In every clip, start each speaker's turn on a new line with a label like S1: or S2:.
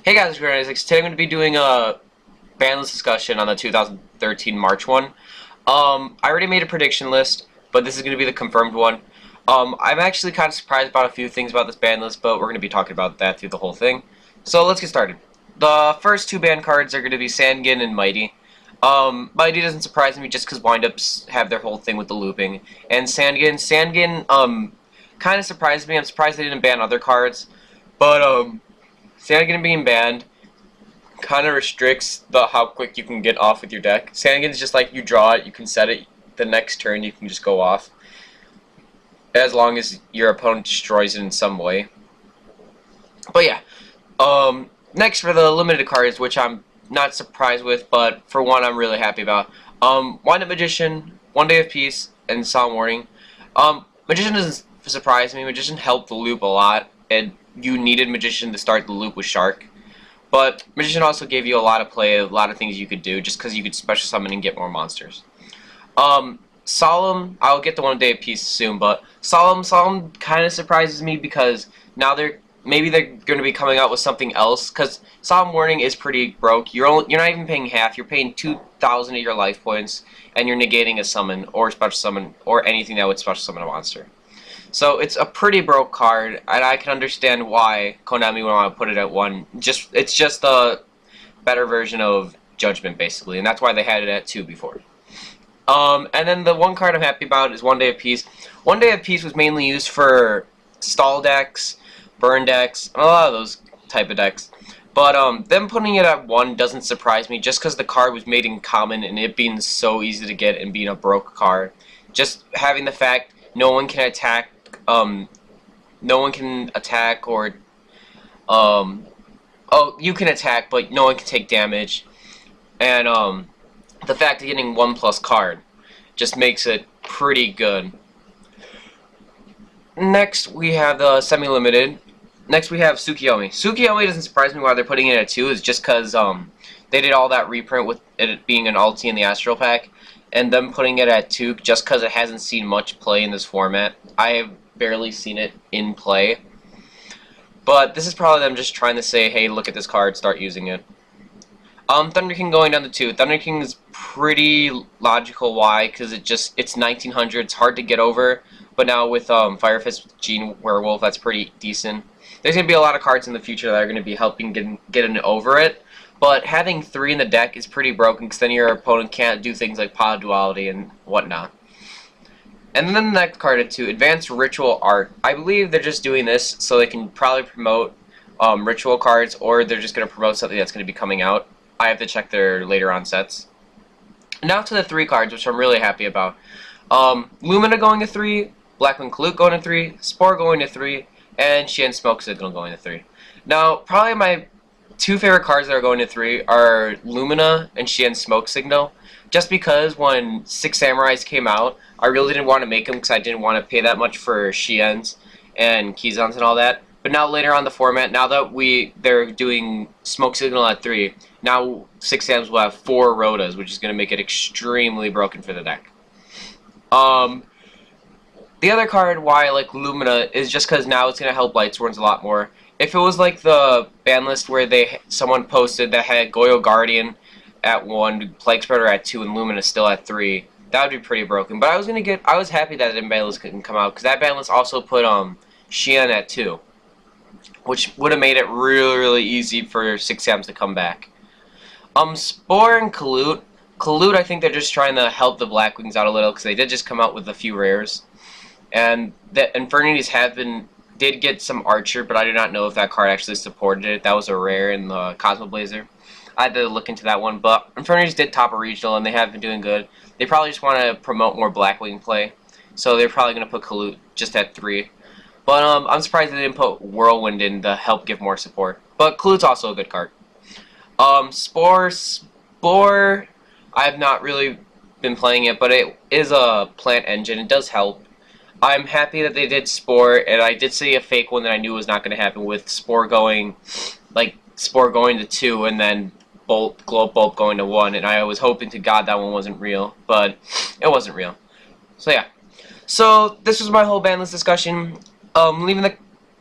S1: Hey guys, it's Grant Isaacs. Today I'm going to be doing a Banlist discussion on the 2013 March one. I already made a prediction list, but this is going to be the confirmed one. I'm actually kind of surprised about a few things about this ban list, but we're going to be talking about that through the whole thing. So let's get started. The first two ban cards are going to be Sangin and Mighty. Mighty doesn't surprise me just because windups have their whole thing with the looping. And Sangin, kind of surprised me. I'm surprised they didn't ban other cards. But, Sandgan being banned kind of restricts how quick you can get off with your deck. Sandgan's just like you draw it, you can set it, the next turn you can just go off. As long as your opponent destroys it in some way. But yeah, next for the limited cards, which I'm not surprised with, but for one I'm really happy about. Wind Up Magician, One Day of Peace, and Solemn Warning. Magician doesn't surprise me. Magician helped the loop a lot, and you needed Magician to start the loop with Shark. But Magician also gave you a lot of play, a lot of things you could do, just because you could special summon and get more monsters. Solemn, I'll get the One Day of Peace soon, but Solemn kind of surprises me because now maybe they're going to be coming out with something else, because Solemn Warning is pretty broke. You're not even paying half. You're paying 2,000 of your life points, and you're negating a summon or special summon or anything that would special summon a monster. So it's a pretty broke card, and I can understand why Konami would want to put it at 1. It's just a better version of Judgment, basically, and that's why they had it at 2 before. And then the one card I'm happy about is One Day of Peace. One Day of Peace was mainly used for stall decks, burn decks, and a lot of those type of decks. But them putting it at 1 doesn't surprise me, just because the card was made in common and it being so easy to get and being a broke card. Just having the fact no one can attack. No one can attack or, oh, you can attack, but no one can take damage. And, the fact of getting 1+ card just makes it pretty good. Next, we have the semi-limited. Next, we have Tsukiyomi. Tsukiyomi doesn't surprise me why they're putting it at 2, is just because, they did all that reprint with it being an ulti in the Astral Pack, and them putting it at 2 just because it hasn't seen much play in this format. I have barely seen it in play, but this is probably them just trying to say, hey, look at this card, start using it. Thunder King going down to 2. Thunder King is pretty logical. Why? Because it's 1900, it's hard to get over, but now with Fire Fist Gene Werewolf, that's pretty decent. There's going to be a lot of cards in the future that are going to be helping getting over it, but having 3 in the deck is pretty broken, because then your opponent can't do things like Pod Duality and whatnot. And then the next card at 2, Advanced Ritual Art. I believe they're just doing this so they can probably promote ritual cards, or they're just going to promote something that's going to be coming out. I have to check their later on sets. Now to the 3 cards, which I'm really happy about. Lumina going to 3, Blackwing Kalute going to 3, Spore going to 3, and Xian Smoke Signal going to 3. Now, probably my 2 favorite cards that are going to 3 are Lumina and Xian Smoke Signal. Just because when 6 Samurais came out, I really didn't want to make them because I didn't want to pay that much for Xians and Kizans and all that. But now later on the format, now that they're doing Smoke Signal at 3, now 6 Sams will have 4 Rotas, which is going to make it extremely broken for the deck. The other card why I like Lumina is just because now it's going to help Lightsworns a lot more. If it was like the ban list where someone posted that had Goyo Guardian at 1, Plague Spreader at 2, and Lumina still at 3, that would be pretty broken. But I was happy that that ban list couldn't come out, because that ban list also put Xian at 2, which would have made it really, really easy for 6 Sams to come back. Spore and Kalute. Kalute, I think they're just trying to help the Blackwings out a little, because they did just come out with a few rares. And the Infernities did get some Archer, but I do not know if that card actually supported it. That was a rare in the Cosmo Blazer. I had to look into that one, but Infernities did top a regional, and they have been doing good. They probably just want to promote more Blackwing play, so they're probably going to put Kalute just at 3. But I'm surprised they didn't put Whirlwind in to help give more support. But Kalute's also a good card. Spore, I have not really been playing it, but it is a plant engine. It does help. I'm happy that they did Spore, and I did see a fake one that I knew was not going to happen with Spore going to 2 and then Glow Bolt going to 1, and I was hoping to God that one wasn't real, but it wasn't real. So yeah. So this was my whole ban list discussion.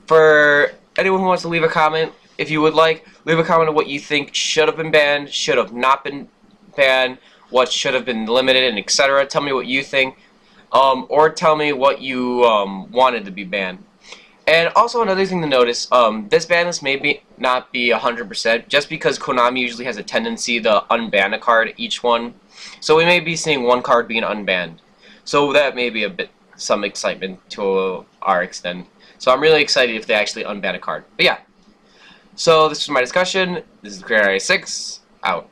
S1: For anyone who wants to leave a comment, if you would like. Leave a comment on what you think should have been banned, should have not been banned, what should have been limited, and etc. Tell me what you think, or tell me what you wanted to be banned. And also another thing to notice, this ban list may not be 100%, just because Konami usually has a tendency to unban a card each one. So we may be seeing one card being unbanned. So that may be some excitement to our extent. So I'm really excited if they actually unban a card. But yeah. So this was my discussion. This is Creator 6 out.